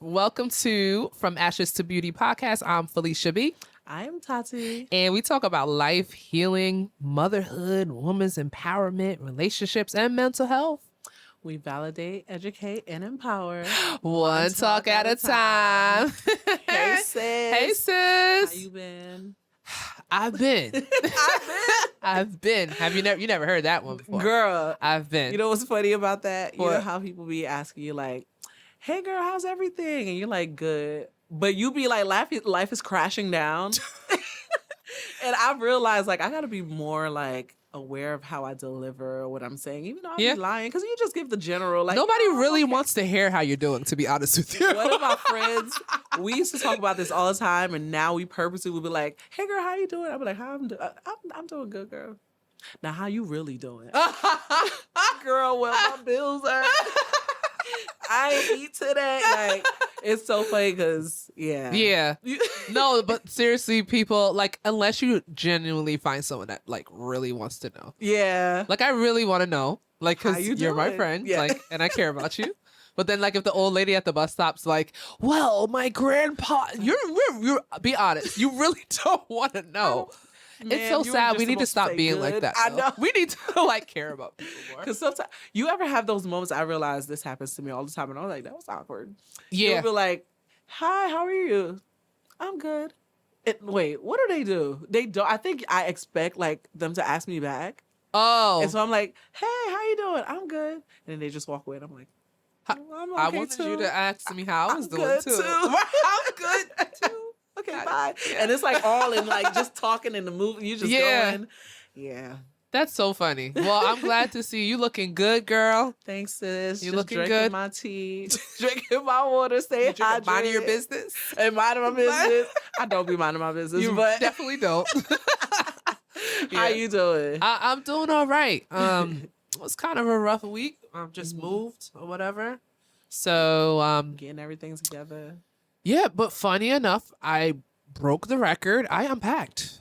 Welcome to From Ashes to Beauty podcast. I'm Felicia B. I am Tati. And we talk about life, healing, motherhood, women's empowerment, relationships, and mental health. We validate, educate, and empower. One talk at a time. Hey, sis. Hey, sis. How you been? I've been. I've been. Have you never heard that one before? Girl. I've been. You know what's funny about that? What? You know how people be asking you like, hey girl, how's everything? And you're like, good. But you be like, life is crashing down. And I've realized like I gotta be more like aware of how I deliver what I'm saying, even though I'm be lying, because you just give the general like nobody really wants to hear how you're doing, to be honest with you. One of my friends, we used to talk about this all the time, and now we purposely would be like, hey girl, how you doing? I'll be like, how I'm doing good, girl. Now how you really doing? Girl, well my bills are I ain't eat today. Like, it's so funny because, yeah. No, but seriously, people, like, unless you genuinely find someone that, like, really wants to know. Yeah. Like, I really want to know. Like, because you're my friend. Yeah. Like, and I care about you. But then, like, if the old lady at the bus stop's like, well, my grandpa, you're be honest, you really don't want to know. Man, it's so sad. We need to stop being like that. I know. We need to like care about people more. Because sometimes you ever have those moments. I realize this happens to me all the time, and I was like, that was awkward. Yeah. You'll be like, hi, how are you? I'm good. Wait, what do? They don't. I think I expect like them to ask me back. Oh. And so I'm like, hey, how you doing? I'm good. And then they just walk away, and I'm like, I'm okay I wanted too. you to ask me how I was doing good too. I'm good too. Okay, bye. Yeah. And it's like all in like just talking in the movie. You just going. Yeah. That's so funny. Well, I'm glad to see you looking good, girl. Thanks, sis. You just looking drinking good. My tea, drinking my water, stay hydrated. Minding your business. And minding my business. I don't be minding my business. You but definitely don't. How you doing? I'm doing all right. It was kind of a rough week. I've just moved or whatever. So getting everything together. Yeah, but funny enough, I broke the record. I unpacked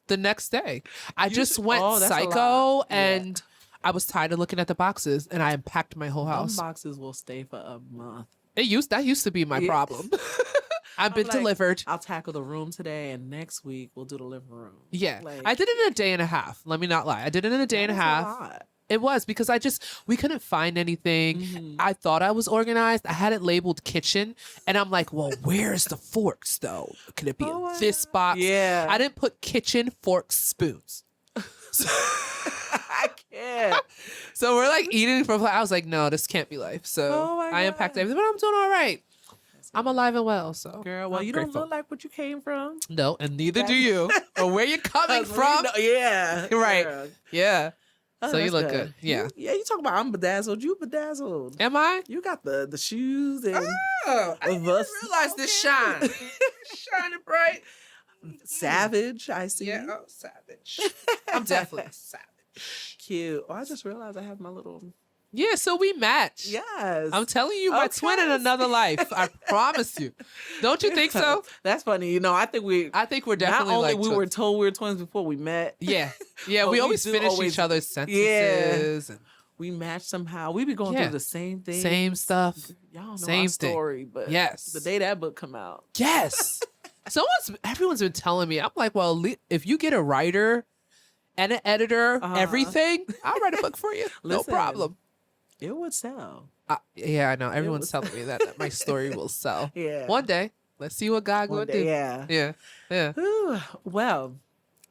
the next day. I just went psycho and I was tired of looking at the boxes and I unpacked my whole house. Some boxes will stay for a month. That used to be my problem. I've been delivered. I'll tackle the room today and next week we'll do the living room. Yeah. I did it in a day and a half. Let me not lie. I did it in a day and a half. It was because we couldn't find anything. Mm-hmm. I thought I was organized. I had it labeled kitchen. And I'm like, well, where's the forks though? Could it be in this box? Yeah. I didn't put kitchen, forks, spoons. So, I can't. So we're like eating from, I was like, no, this can't be life. So I unpacked everything, but I'm doing all right. I'm alive and well, so. Girl, well, you don't look like what you came from. No, and neither do you. Or where you're coming from. Yeah. Right. Girl. Yeah. Oh, so you look good. Yeah. You talk about I'm bedazzled. You bedazzled. Am I? You got the shoes and I didn't realize this shine. Shining bright. Savage, I see. Yeah, savage. I'm definitely savage. Cute. Oh, I just realized I have my little... Yeah, so we match. Yes. I'm telling you, my twin in another life. I promise you. Don't you think so? That's funny. You know, I think we're definitely not only like we were told we were twins before we met. Yeah. Yeah, we always finish each other's sentences. Yeah. And we match somehow. We be going through the same thing. Same stuff. Y'all know our story, but the day that book come out. Yes. Everyone's been telling me. I'm like, well, if you get a writer and an editor, everything, I'll write a book for you. No problem. It would sell. Yeah, I know. Everyone's telling me that my story will sell. Yeah. One day. Let's see what God will do. Yeah. Yeah. Yeah. Ooh, well,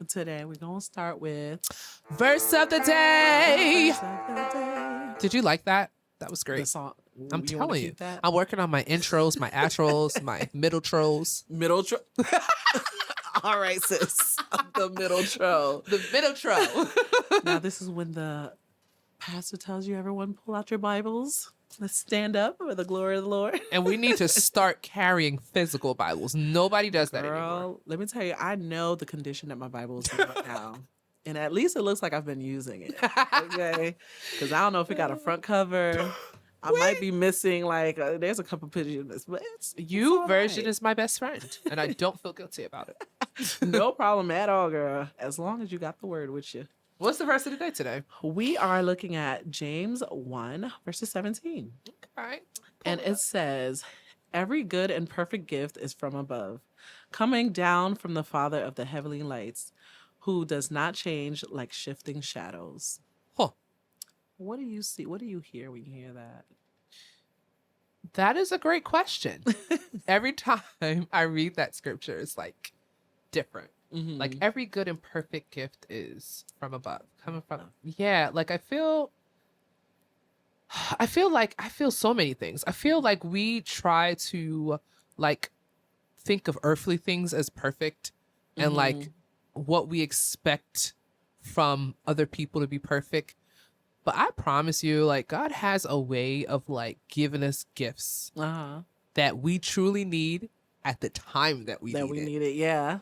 today we're going to start with Verse of the Day. Did you like that? That was great. The song. I'm telling you. I'm working on my intros, my outros, my middle tros. All right, sis. The middle tro. The middle tro. Now, this is when the pastor tells you, everyone pull out your Bibles. Let's stand up for the glory of the Lord. And we need to start carrying physical Bibles. Nobody does that anymore. Let me tell you, I know the condition that my Bible is in right now. And at least it looks like I've been using it. Okay? Because I don't know if it got a front cover. I might be missing, there's a couple pictures in this. But version is my best friend. And I don't feel guilty about it. No problem at all, girl. As long as you got the word with you. What's the verse of the day today? We are looking at James 1, verses 17. Okay. All right. And it says, every good and perfect gift is from above, coming down from the Father of the heavenly lights, who does not change like shifting shadows. Huh. What do you see? What do you hear when you hear that? That is a great question. Every time I read that scripture, it's like different. Mm-hmm. Like every good and perfect gift is from above, coming from. Yeah, like I feel so many things. I feel like we try to like think of earthly things as perfect and like what we expect from other people to be perfect. But I promise you, like God has a way of like giving us gifts that we truly need at the time that we need it. Yeah.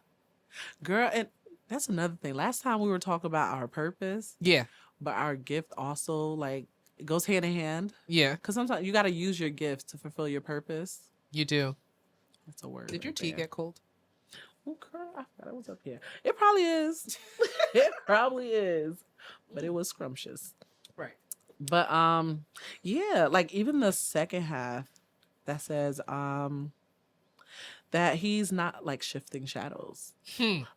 Girl, and that's another thing. Last time we were talking about our purpose. Yeah. But our gift also, like, it goes hand in hand. Yeah. Because sometimes you got to use your gift to fulfill your purpose. You do. That's a word. Did your tea get cold? Oh, girl, I thought it was up here. It probably is. It probably is. But it was scrumptious. Right. But, yeah, like, even the second half that says, that he's not like shifting shadows.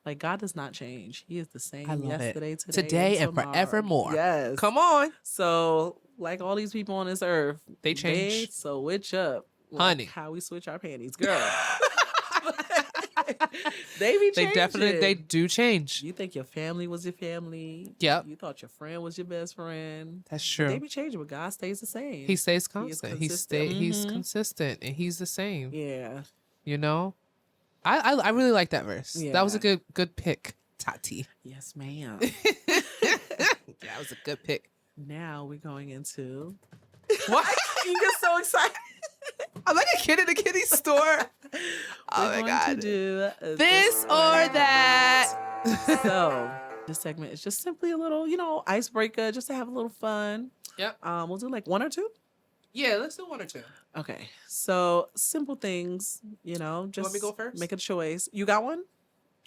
Like God does not change. He is the same yesterday, today and forevermore. Yes. Come on. So like all these people on this earth, they change. They switch up. Like honey. How we switch our panties, girl. They be changing. They do change. You think your family was your family. Yep. You thought your friend was your best friend. That's true. They be changing, but God stays the same. He stays constant. He's consistent and he's the same. Yeah. You know? I really like that verse. Yeah. That was a good pick, Tati. Yes, ma'am. That was a good pick. Now we're going into what? You get so excited. I'm like a kid in a kiddie store. Oh my God. To do this or that. So this segment is just simply a little, icebreaker, just to have a little fun. Yep. We'll do like one or two. Yeah, let's do one or two. Okay. So simple things, just you want me to go first? Make a choice. You got one?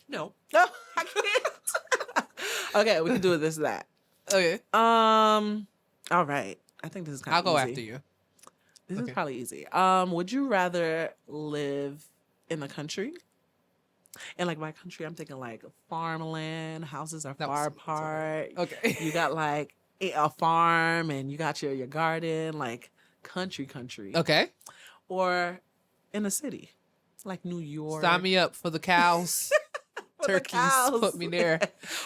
No. No, I can't. Okay, we can do this or that. Okay. All right. I think this is kind of easy. I'll go after you. This is probably easy. Would you rather live in the country? And like by country, I'm thinking like farmland, houses are far apart. Okay. You got like a farm and you got your garden, like country. Okay. Or in a city, like New York. Sign me up for the cows. Turkeys. Put me there.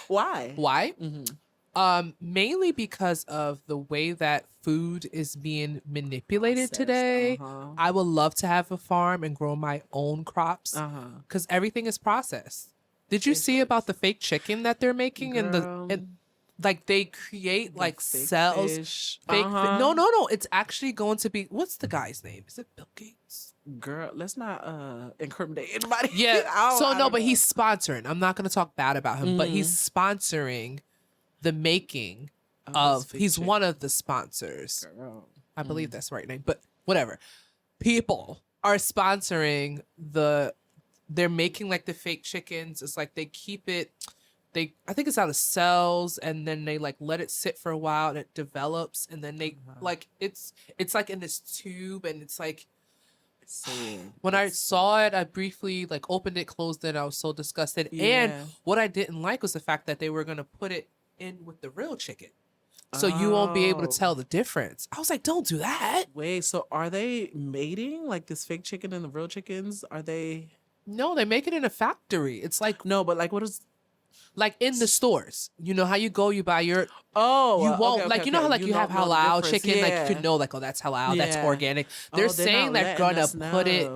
Why? Mm-hmm. Mainly because of the way that food is being manipulated today. I would love to have a farm and grow my own crops because everything is processed. Did you see about the fake chicken that they're making? And like they create like cells. Fish. Fake no. It's actually going to be, what's the guy's name? Is it Bill Gates? Girl, let's not incriminate anybody. Yeah. But he's sponsoring. I'm not gonna talk bad about him, but he's sponsoring the making of he's chicken. One of the sponsors. Girl. I believe that's the right name, but whatever. People are sponsoring they're making like the fake chickens. It's like they keep it I think it's out of cells and then they like let it sit for a while and it develops and then they like it's like in this tube and it's like when I saw it, I briefly like opened it, closed it. I was so disgusted. Yeah. And what I didn't like was the fact that they were going to put it in with the real chicken. So you won't be able to tell the difference. I was like, don't do that. Wait, so are they mating like this fake chicken and the real chickens? Are they? No, they make it in a factory. It's like, no, but like what is like in the stores? You know how you go, you buy your you won't like you know how like you have halal chicken, like you can know like, oh, that's halal, that's organic. They're saying they're gonna put it,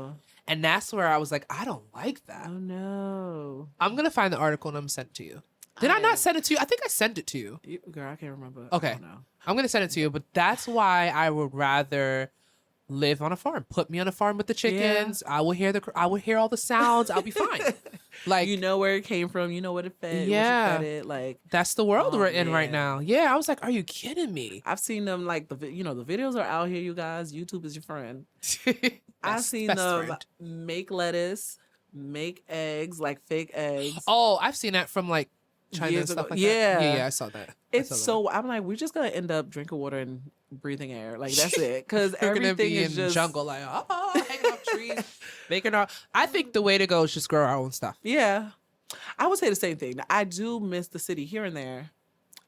and that's where I was like, I don't like that. Oh no. I'm gonna find the article and I'm gonna send it to you. Did I not send it to you? I think I sent it to you. Girl, I can't remember. Okay. I don't know. I'm gonna send it to you, but that's why I would rather live on a farm. Put me on a farm with the chickens. Yeah. I will hear all the sounds. I'll be fine. Like, you know where it came from. You know what it fed. Yeah. What you fed it. Like, that's the world we're in right now. Yeah. I was like, are you kidding me? I've seen them like the videos are out here. You guys, YouTube is your friend. I've seen them make lettuce, make eggs, like fake eggs. Oh, I've seen that from like China years and stuff ago. like Yeah. that. Yeah, I saw that. I'm like, we're just gonna end up drinking water and breathing air. Like that's it. Because We're gonna everything be is in just jungle, like hanging off trees, making our. I think the way to go is just grow our own stuff. Yeah. I would say the same thing. I do miss the city here and there.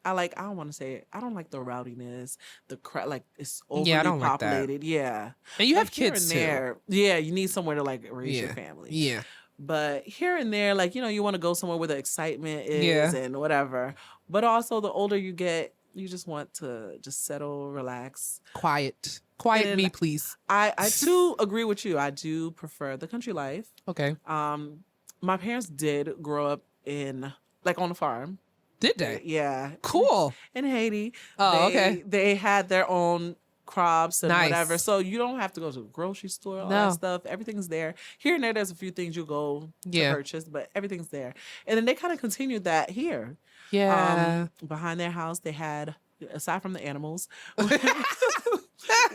I don't want to say it. I don't like the rowdiness, the crowd, like it's overly don't like that. populated. Yeah. And you have Like, here kids and too. there, yeah, you need somewhere to like raise your family. Yeah. But here and there, like, you want to go somewhere where the excitement is Yeah. and whatever. But also the older you get, you just want to just settle, relax. Quiet And me, please. I too agree with you. I do prefer the country life. Okay. My parents did grow up on a farm. Did they? Yeah. Cool. In Haiti. Oh, okay. They had their own crops and Nice. whatever. So you don't have to go to the grocery store, all that stuff. Everything's there. Here and there's a few things you go to purchase, but everything's there. And then they kind of continued that here. Yeah. Behind their house, they had, aside from the animals,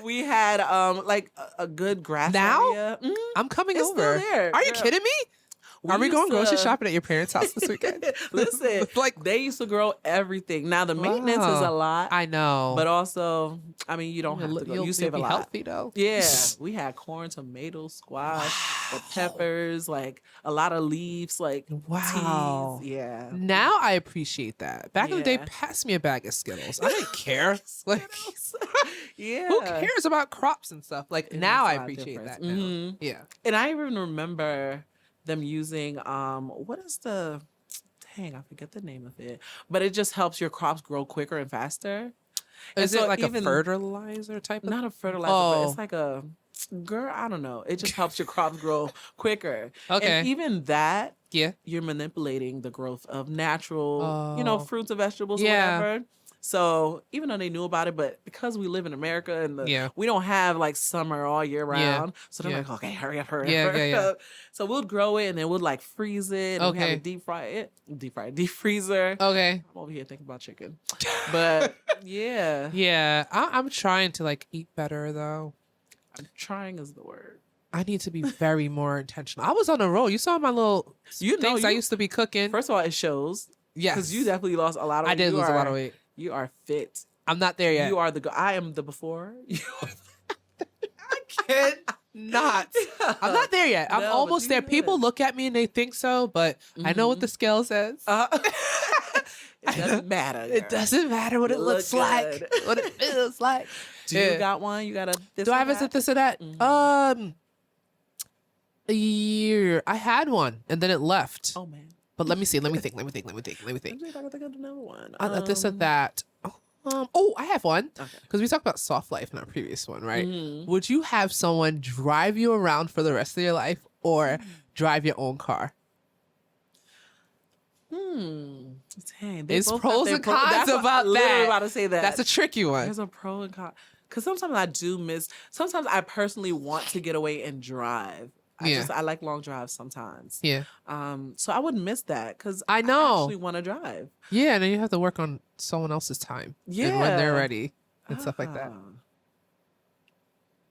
we had a good grass area. Mm-hmm. I'm coming It's over. still there. Are you kidding me? Are we going grocery shopping at your parents' house this weekend? Listen, they used to grow everything. Now the maintenance is a lot. I know, but also, I mean, you don't have to go. You save a lot. Healthy though. Yeah, we had corn, tomatoes, squash, the peppers, like a lot of leaves, like wow. teas. Yeah. Now I appreciate that. Back in the day, pass me a bag of Skittles. I didn't care. Like, yeah. Who cares about crops and stuff? Like now, I appreciate that. Now. Mm-hmm. Yeah. And I even remember them using what is the I forget the name of it, but it just helps your crops grow quicker and faster. Is it like a fertilizer type of? Not a fertilizer, but it's like a girl, I don't know. It just helps your crops grow quicker. Okay. And even that, yeah, you're manipulating the growth of natural, fruits and vegetables or yeah. whatever. So even though they knew about it, but because we live in America and we don't have like summer all year round, so they're like, okay, hurry up. So we'll grow it and then we'll like freeze it and we have a deep freezer. Okay. I'm over here thinking about chicken, but yeah. Yeah, I'm trying to like eat better though. I'm trying is the word. I need to be very more intentional. I was on a roll. You saw my little things I used to be cooking. First of all, it shows. Yes. Because you definitely lost a lot of weight. I did lose a lot of weight. You are fit. I'm not there yet. You are I am the before. I cannot. I'm not there yet. I'm almost there. People look at me and they think so, but I know what the scale says. It doesn't matter. Girl. It doesn't matter what it looks like, what it feels like. Do you got one? You got a this Do I have a this or that? Mm-hmm. A year. I had one and then it left. Oh man. But let me see. Let me think. I think I can think of another one. This or that. I have one. Because we talked about soft life in our previous one, right? Mm-hmm. Would you have someone drive you around for the rest of your life or drive your own car? Dang, there's pros and cons about that. Literally about to say that. That's a tricky one. There's a pro and con. Because sometimes I do miss. Sometimes I personally want to get away and drive. I like long drives sometimes. Yeah. So I wouldn't miss that because I know. I actually want to drive. Yeah, and then you have to work on someone else's time. Yeah. And when they're ready and stuff like that.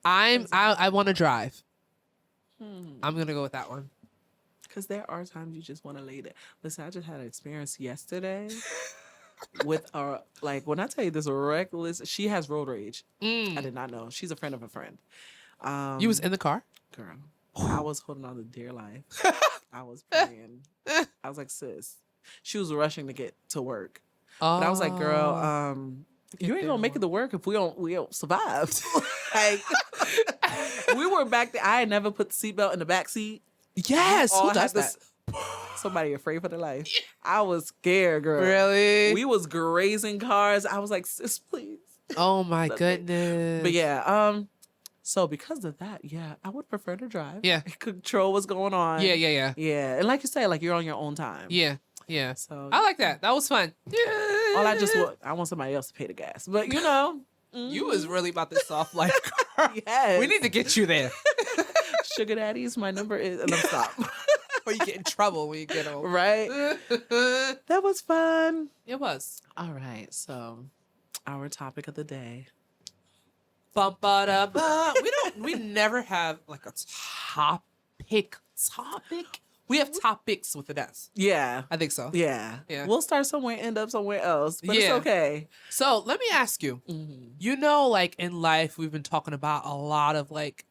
I want to drive. I'm gonna go with that one. Because there are times you just want to lay there. Listen, I just had an experience yesterday with when I tell you this reckless, she has road rage. I did not know. She's a friend of a friend. You was in the car? Girl. I was holding on to dear life. I was praying. I was like, sis. She was rushing to get to work. But I was like, girl, you ain't gonna make it to work if we don't survive. Like we were back there. I had never put the seatbelt in the back seat. Yes, who does that? Somebody afraid for their life. I was scared, girl. Really? We was grazing cars. I was like, sis, please. Oh my goodness. But yeah, so because of that, I would prefer to drive. Yeah. Control what's going on. Yeah. Yeah. And like you say, like you're on your own time. Yeah. So I like that. That was fun. Yeah. All I want somebody else to pay the gas. But you was really about this soft life. Yes. We need to get you there. Sugar daddies, my number is, and I'm stop. Or you get in trouble when you get old. Right. That was fun. It was. All right. So our topic of the day. We never have like a topic. We have topics with an S. Yeah. I think so. Yeah. Yeah. We'll start somewhere, end up somewhere else, but Yeah. it's okay. So let me ask you, you know, like in life, we've been talking about a lot of like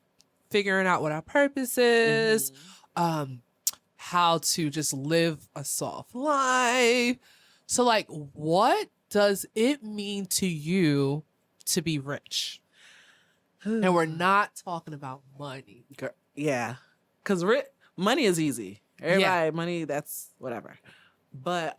figuring out what our purpose is, how to just live a soft life. So like, what does it mean to you to be rich? And we're not talking about money. Yeah. Because money is easy. Everybody, money, that's whatever. But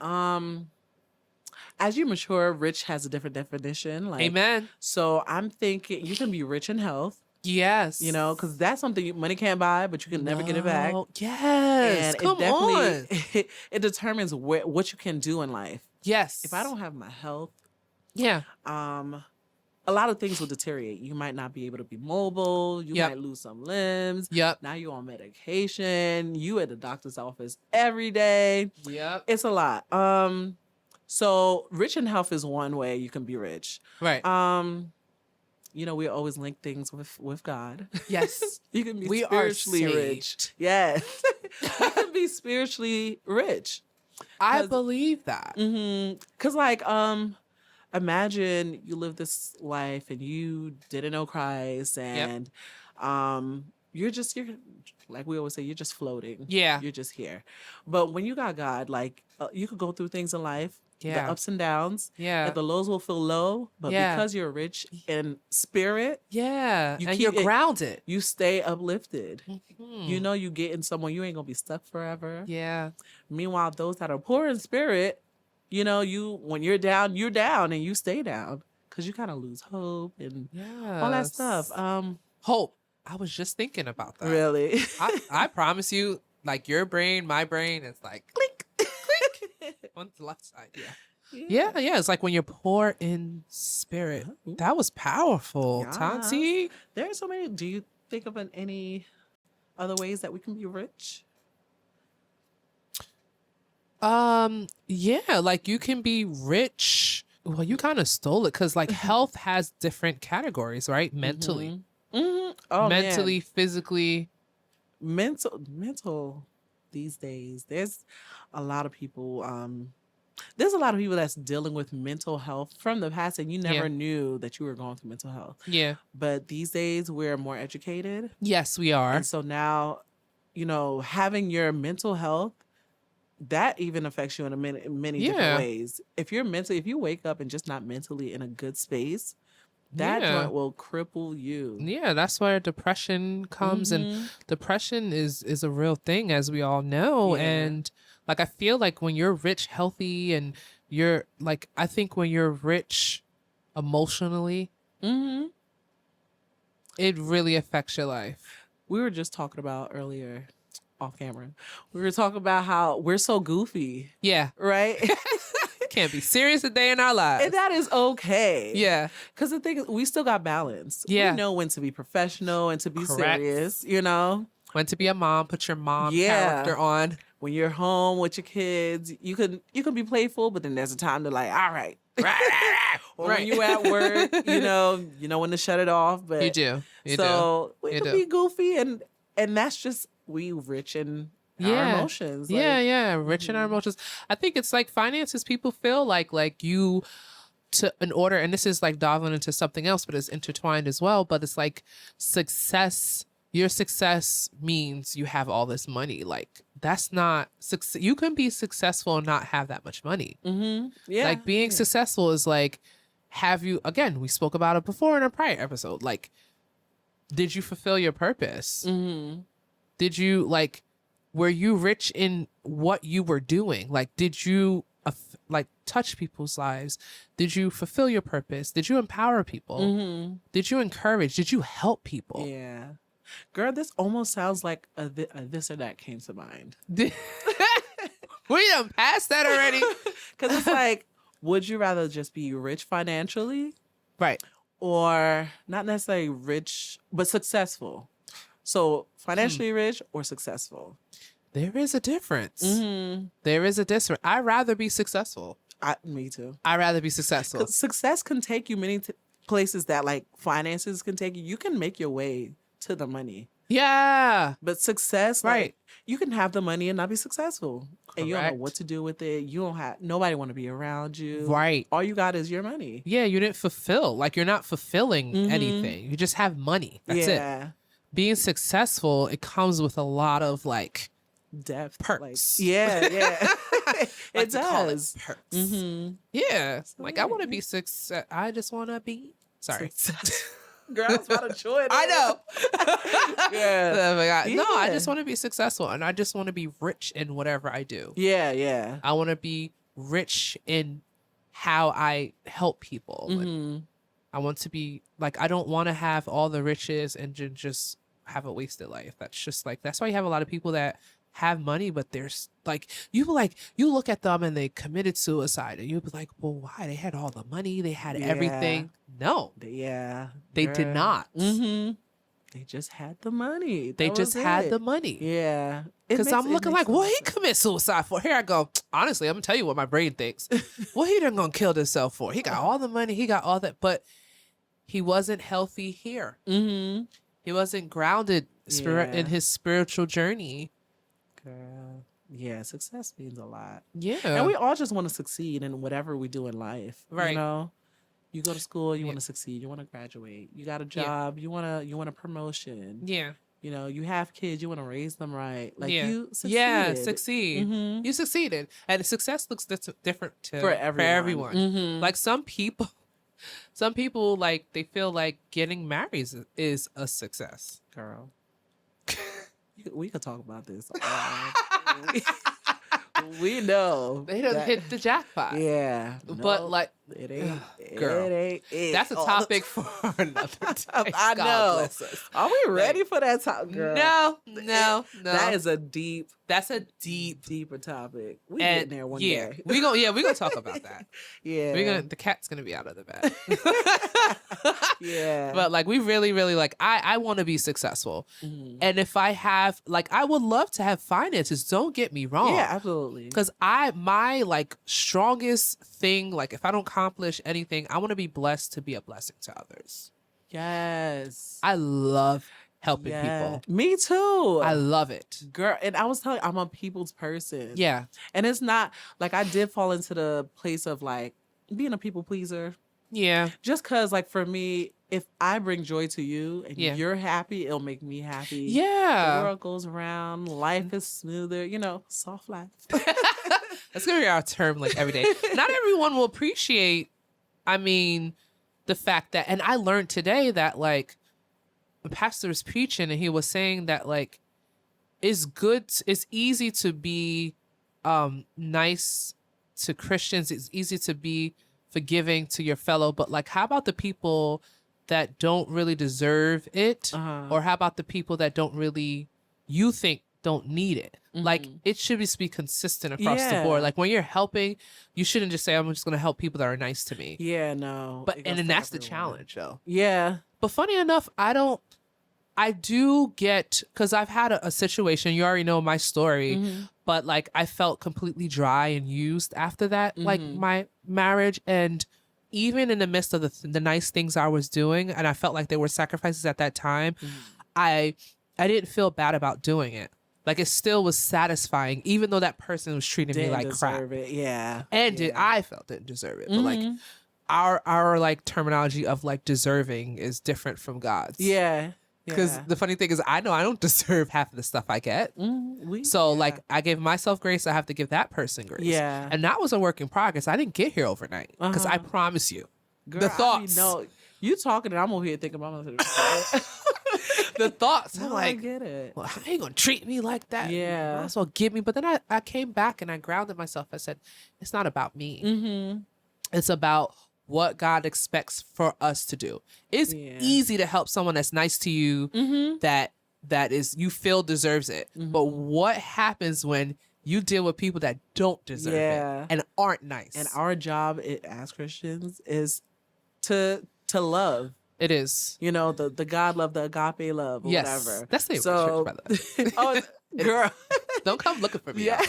as you mature, rich has a different definition. Like, Amen. So I'm thinking you can be rich in health. Yes. You know, because that's something money can't buy, but you can never get it back. Yes. And Come on. it determines what you can do in life. Yes. If I don't have my health, a lot of things will deteriorate. You might not be able to be mobile. You might lose some limbs. Now you're on medication. You at the doctor's office every day. It's a lot. So rich in health is one way you can be rich. Right. You know, we always link things with God. Yes. You can be spiritually rich. Yes. You can be spiritually rich. I believe that. Because like, imagine you live this life and you didn't know Christ and you're like we always say, you're just floating. Yeah. You're just here. But when you got God, like you could go through things in life, the ups and downs. And the lows will feel low, but because you're rich in spirit. You're grounded. You stay uplifted. You know you get in someone, you ain't gonna be stuck forever. Meanwhile, those that are poor in spirit, you know, when you're down and you stay down because you kind of lose hope and all that stuff. Hope. I was just thinking about that. Really? I promise you, like your brain, my brain is like click, click on the left side. Yeah. It's like when you're poor in spirit. That was powerful, Tati. There are so many. Do you think of any other ways that we can be rich? Yeah, like you can be rich. Well, you kind of stole it because like health has different categories, right? Mentally. Oh, mentally, man. physically. Mental these days. There's a lot of people. There's a lot of people that's dealing with mental health from the past, and you never knew that you were going through mental health. But these days we're more educated. Yes, we are. And so now, you know, having your mental health, that even affects you in many different ways. If you wake up and just not mentally in a good space, that joint will cripple you. Yeah, that's where depression comes, and depression is a real thing, as we all know. And like I feel like when you're rich, healthy, and you're like, I think when you're rich emotionally, it really affects your life. We were just talking about earlier off camera. We were talking about how we're so goofy. Right? Can't be serious a day in our lives. And that is okay. Because the thing is, we still got balance. We know when to be professional and to be serious, you know? When to be a mom, put your mom character on. When you're home with your kids, you can be playful, but then there's a time to like, all right. Or when you at work, you know when to shut it off. But you do. We can be goofy, and that's just we rich in our emotions. Like, rich in our emotions. I think it's like finances. People feel like you in order, and this is like diving into something else, but it's intertwined as well. But it's like success. Your success means you have all this money. Like that's not success. You can be successful and not have that much money. Like being successful is like, again, we spoke about it before in a prior episode. Like, did you fulfill your purpose? Did you were you rich in what you were doing? Like, did you touch people's lives? Did you fulfill your purpose? Did you empower people? Did you encourage? Did you help people? Girl, this almost sounds like a this or that came to mind. We done passed that already. Because it's like, would you rather just be rich financially? Right. Or not necessarily rich, but successful? So financially rich or successful? There is a difference. There is a difference. I'd rather be successful. Me too. I'd rather be successful. Success can take you many places that like finances can take you. You can make your way to the money. Yeah. But success, Right. like, you can have the money and not be successful. And you don't know Correct. what to do with it. You don't have, nobody want to be around you. Right. All you got is your money. Yeah, you didn't fulfill. Like, you're not fulfilling anything. You just have money. That's it. Being successful, it comes with a lot of, like, depth. perks. Like, yeah. It It does. perks. Yeah. Like, I want to be success. I just want to be. Sorry. Girl, I was about to join. I know. Yeah. Oh my God. No, I Yeah. just want to be successful, and I just want to be rich in whatever I do. Yeah. I want to be rich in how I help people. And I want to be like, I don't want to have all the riches and just have a wasted life. That's just like, that's why you have a lot of people that have money, but there's like, you look at them and they committed suicide, and you'd be like, well, why? They had all the money, they had everything. No, they did not. They just had the money. They just had the money. Yeah. Because I'm looking like, what he commit suicide for? Here I go. Honestly, I'm gonna tell you what my brain thinks. What he done gonna kill himself for? He got all the money, he got all that, but he wasn't healthy here. He wasn't grounded in his spiritual journey. Girl. Yeah, success means a lot. Yeah. And we all just want to succeed in whatever we do in life. Right. You know? You go to school, you want to succeed, you want to graduate. You got a job, you want a promotion. Yeah. You know, you have kids, you want to raise them right. Like, you succeeded. Yeah, succeed. You succeeded. And success looks different for everyone. Like, some people like, they feel like getting married is a success. Girl. We could talk about this. We know. They done hit the jackpot. Yeah. But like, it ain't. Girl, it ain't it. That's a topic for another day. I God know. bless us. Are we ready for that topic, girl? No. That is a deep. That's a deeper topic. We get there one day. we gonna talk about that. Yeah. The cat's gonna be out of the bed. Yeah. But like, we really, really, like, I want to be successful. And if I have, like, I would love to have finances. Don't get me wrong. Yeah, absolutely. Because my like strongest thing, like, if I don't accomplish anything, I want to be blessed to be a blessing to others. Yes. I love helping people. Me too. I love it. Girl, and I was telling you, I'm a people's person. Yeah. And it's not, like, I did fall into the place of, like, being a people pleaser. Yeah. Just because, like, for me, if I bring joy to you and you're happy, it'll make me happy. Yeah. The world goes around. Life is smoother. You know, soft life. That's going to be our term, like, every day. Not everyone will appreciate, the fact that, and I learned today that, like, the pastor was preaching and he was saying that, like, it's easy to be nice to Christians. It's easy to be forgiving to your fellow, but, like, how about the people that don't really deserve it? Or how about the people that you think don't need it? Like, it should just be consistent across the board. Like, when you're helping, you shouldn't just say, I'm just going to help people that are nice to me. Yeah, no. But, and then that's the challenge, though. Yeah. But funny enough, I do get, because I've had a situation, you already know my story, but, like, I felt completely dry and used after that, like, my marriage. And even in the midst of the nice things I was doing, and I felt like there were sacrifices at that time, I didn't feel bad about doing it. Like, it still was satisfying, even though that person was treating me like crap. It. Yeah. And I felt didn't deserve it. But, like, our like terminology of, like, deserving is different from God's. Yeah. Because the funny thing is, I know I don't deserve half of the stuff I get. Like, I gave myself grace. I have to give that person grace. Yeah. And that was a work in progress. I didn't get here overnight. Because I promise you, girl, the thoughts. No, you talking and I'm over here thinking about myself. The thoughts. No, I'm like, I get it. Well, how you going to treat me like that? Yeah. You might as well give me. But then I came back and I grounded myself. I said, it's not about me. It's about what God expects for us to do. It's easy to help someone that's nice to you, that is, you feel deserves it. But what happens when you deal with people that don't deserve it and aren't nice? And our job as Christians is to love. It is. You know, the God love, the agape love, or whatever. That's the church, by the way. Girl. Don't come looking for me. Yeah.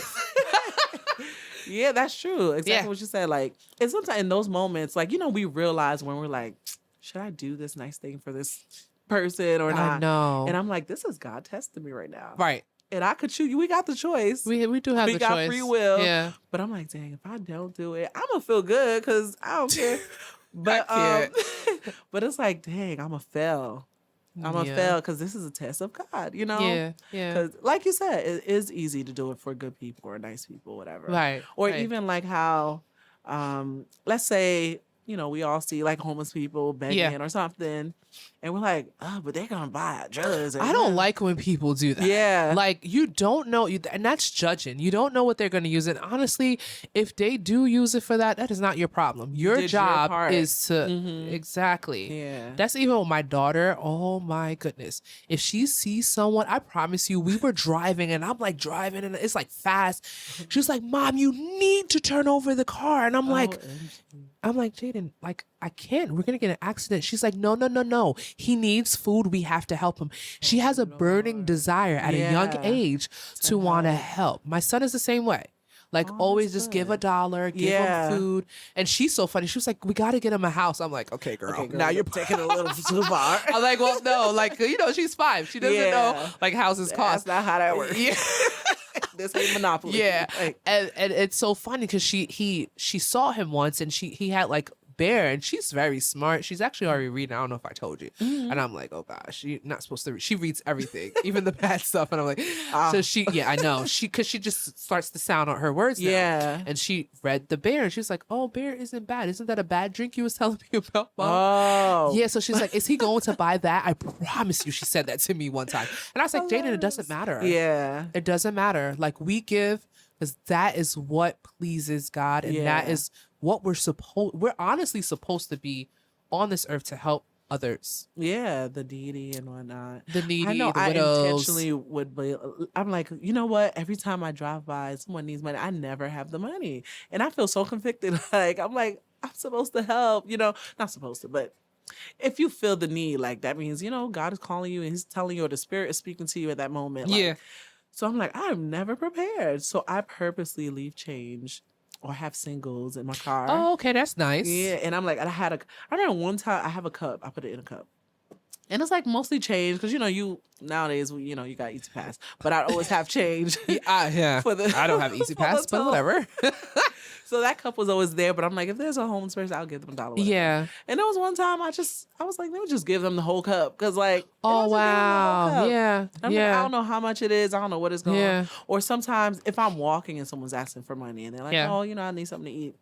Yeah, that's true. Exactly what you said. Like, and sometimes in those moments, like, you know, we realize when we're like, should I do this nice thing for this person or not. I know. And I'm like, this is God testing me right now. Right. And I could choose. We got the choice. We do have the choice. We got free will. Yeah. But I'm like, dang, if I don't do it, I'm gonna feel good because I don't care. But but it's like, dang, I'm gonna fail. I'm gonna fail because this is a test of God, you know? Yeah. Yeah. Because, like you said, it is easy to do it for good people or nice people, whatever. Right. Or right. even like how, let's say, you know, we all see like homeless people begging or something, and we're like, oh, but they're gonna buy drugs. I don't like when people do that. Yeah. Like, you don't know, and that's judging. You don't know what they're going to use it. Honestly, if they do use it for that, that is not your problem. Your job is to, exactly. Yeah. That's even with my daughter. Oh my goodness. If she sees someone, I promise you, we were driving and I'm like driving and it's like fast. She was like, Mom, you need to turn over the car. And I'm like, Jaden, like, I can't. We're going to get an accident. She's like, no. He needs food. We have to help him. She has a burning desire at a young age to want to help. My son is the same way. Like, always just give $1, give him food. And she's so funny. She was like, we got to get him a house. I'm like, okay, girl. Now you're taking it a little too far. I'm like, well, no. Like, you know, she's 5. She doesn't know, like, houses cost. That's not how that works. Yeah. This ain't Monopoly. Yeah. And it's so funny because she saw him once and he had like bear and she's very smart. She's actually already reading. I don't know if I told you. And I'm like, oh gosh, you're not supposed to read. She reads everything, even the bad stuff. And I'm like, so I know. Because she just starts to sound on her words now. Yeah. And she read the bear and she's like, oh, bear isn't bad. Isn't that a bad drink you was telling me about, Mom? Oh. Yeah. So she's like, is he going to buy that? I promise you, she said that to me one time. And I was like, Jaden, it doesn't matter. Yeah. It doesn't matter. Like, we give because that is what pleases God. And that is what we're honestly supposed to be on this earth to help others. Yeah, the needy and whatnot. The needy, I know, the widows. I intentionally would be, I'm like, you know what? Every time I drive by, someone needs money. I never have the money. And I feel so convicted. I'm like, I'm supposed to help, you know, not supposed to, but if you feel the need, like that means, you know, God is calling you and he's telling you or the Spirit is speaking to you at that moment. Like, so I'm like, I'm never prepared. So I purposely leave change or have singles in my car. Oh, okay, that's nice. Yeah, and I'm like, I remember one time I have a cup. I put it in a cup. And it's like mostly change because, you know, nowadays, you know, you got Easy Pass. But I always have change. I don't have Easy Pass, but whatever. So that cup was always there. But I'm like, if there's a homeless person, I'll give them $1. Yeah. And there was one time I was like, let me just give them the whole cup. Because like, oh, wow. Yeah. Like, I don't know how much it is. I don't know what it's going on. Or sometimes if I'm walking and someone's asking for money and they're like, oh, you know, I need something to eat.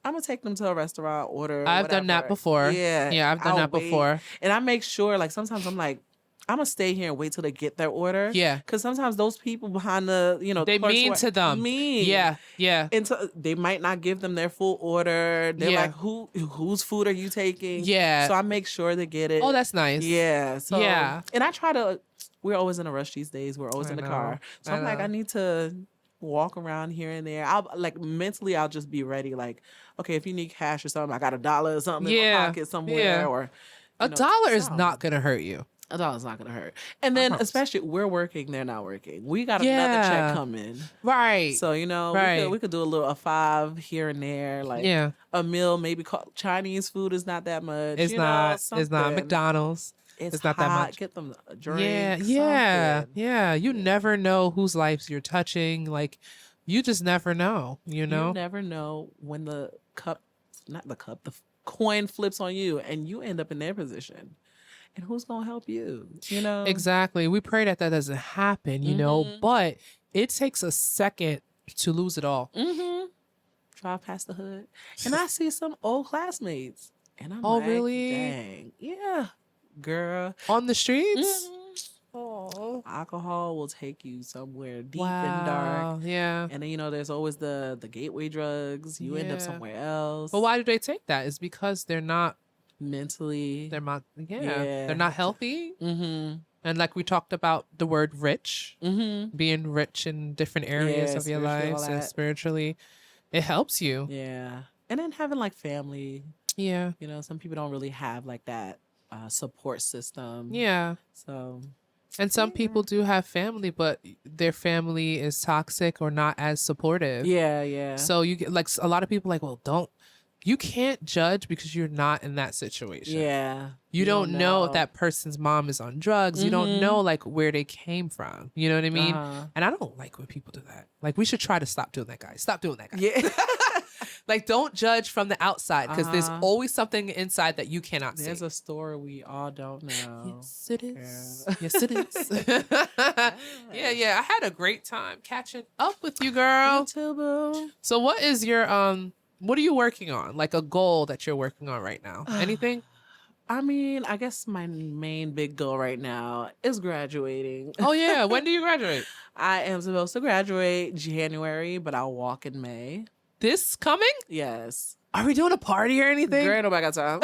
I'm going to take them to a restaurant, order. I've done that before. Yeah. Yeah, I've done that before. And I make sure, like, sometimes I'm like, I'm going to stay here and wait till they get their order. Yeah. Because sometimes those people behind the, you know, they mean to them. Mean. Yeah. Yeah. And so they might not give them their full order. They're like, whose food are you taking? Yeah. So I make sure they get it. Oh, that's nice. Yeah. So, yeah. And I try to, we're always in a rush these days. We're always in the car. So I'm like, I need to walk around here and there. I'll like mentally, I'll just be ready. Like, okay, if you need cash or something, I got $1 or something in my pocket somewhere. Or $1 is not going to hurt you. $1's not going to hurt. And then especially we're working, they're not working. We got another check coming. Right. So, you know, we could do a 5 here and there. Like a meal, maybe Chinese food is not that much. It's not. It's not McDonald's. It's not that much. Get them a drink. Yeah. You never know whose lives you're touching. Like, you just never know, you know? You never know when the coin flips on you and you end up in their position. And who's going to help you, you know? Exactly. We pray that doesn't happen, you know? But it takes a second to lose it all. Drive past the hood. And I see some old classmates. And I'm like, really? Dang. Yeah. Girl. On the streets? Oh. Alcohol will take you somewhere deep and dark. Yeah. And then, you know, there's always the gateway drugs. You end up somewhere else. But why do they take that? It's because they're not mentally. They're not, they're not healthy. And like we talked about the word rich, being rich in different areas of your lives and spiritually, it helps you. Yeah. And then having like family. Yeah. You know, some people don't really have like that support system. Yeah. So. And some people do have family, but their family is toxic or not as supportive. Yeah, yeah. So you get like a lot of people like, well, don't you can't judge because you're not in that situation. Yeah. You don't know if that person's mom is on drugs. You don't know like where they came from. You know what I mean? And I don't like when people do that. Like, we should try to stop doing that, guys. Stop doing that, guys. Yeah. Like, don't judge from the outside because there's always something inside that you cannot see. There's a story we all don't know. Yes, it is. Yeah. Yes, it is. Yeah. I had a great time catching up with you, girl. You too, boo. So what is your what are you working on? Like a goal that you're working on right now? Anything? I mean, I guess my main big goal right now is graduating. Oh yeah. When do you graduate? I am supposed to graduate January, but I'll walk in May. This coming? Yes. Are we doing a party or anything? Girl, nobody got time.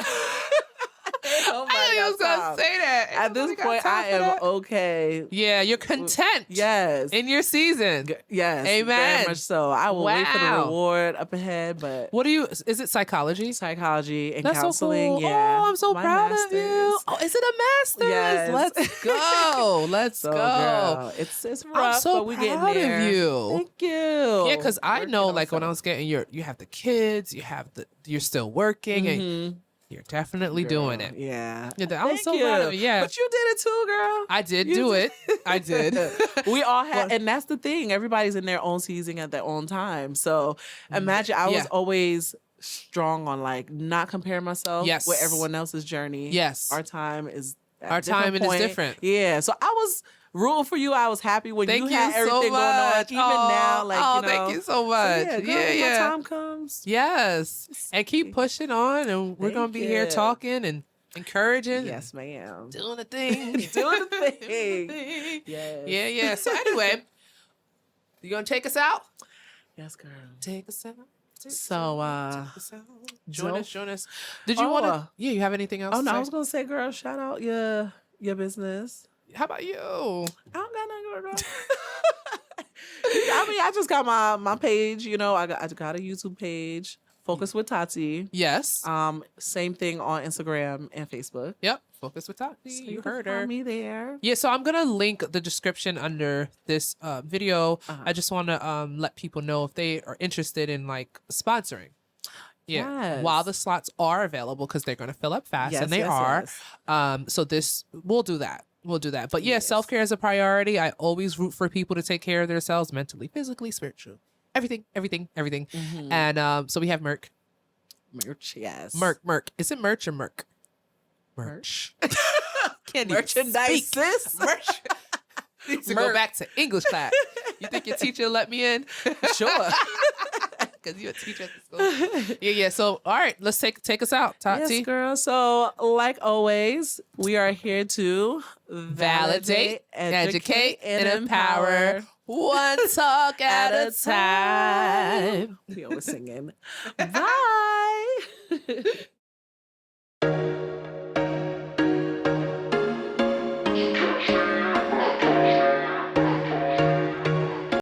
I was gonna say that. At this point, I am okay. Yeah, you're content. Yes. In your season. Yes. Amen. Very much so. I will wait for the reward up ahead, but what do you? Is it psychology? Psychology and That's counseling. So cool. Yeah. Oh, I'm so My proud master's. of you. Oh, is it a master's? Yes. Let's go. Let's go. Girl, it's rough, I'm so but we getting proud there. of you. Thank you. Yeah, because I know, like, when I was getting you have the kids, you're still working, and you're definitely doing it. Yeah. I was so proud of you. Yeah. But you did it too, girl. I did do it. I did. We all had, and that's the thing. Everybody's in their own season at their own time. So imagine I was always strong on like not comparing myself with everyone else's journey. Yes. Our time is Our time is different. Yeah. So I was rooting for you. I was happy when you had everything so going on. Even now, like, you know. Thank you so much. So yeah, when time comes. Yes. And keep pushing on, and we're going to be here talking and encouraging. Yes, ma'am. Doing the thing. Doing the thing. Yes. Yeah. So anyway, you going to take us out? Yes, girl. Take us out. Join us. Did you want to? Yeah, you have anything else? Oh no, I was gonna say, girl, shout out your business. How about you? I don't got nothing, girl. I mean, I just got my page. You know, I got a YouTube page. Focus with Tati. Yes. Same thing on Instagram and Facebook. Yep. Focus with Tati. So you heard her. Find me there. Yeah, so I'm gonna link the description under this video. I just want to let people know if they are interested in like sponsoring. Yeah, yes. While the slots are available, because they're gonna fill up fast, and they are. Yes. So we'll do that. But yeah, self-care is a priority. I always root for people to take care of themselves mentally, physically, spiritually. Everything. And so we have Merc. Merch, yes. Merc. Is it merch or Merc? Merch. Can't merchandise, sis. Merch. Need to go back to English class. You think your teacher let me in? Sure. Because you're a teacher at the school. Yeah. So, all right, let's take us out, Tati. Yes, girl. So, like always, we are here to validate, educate, and empower. One talk at a time. We always singing. Bye.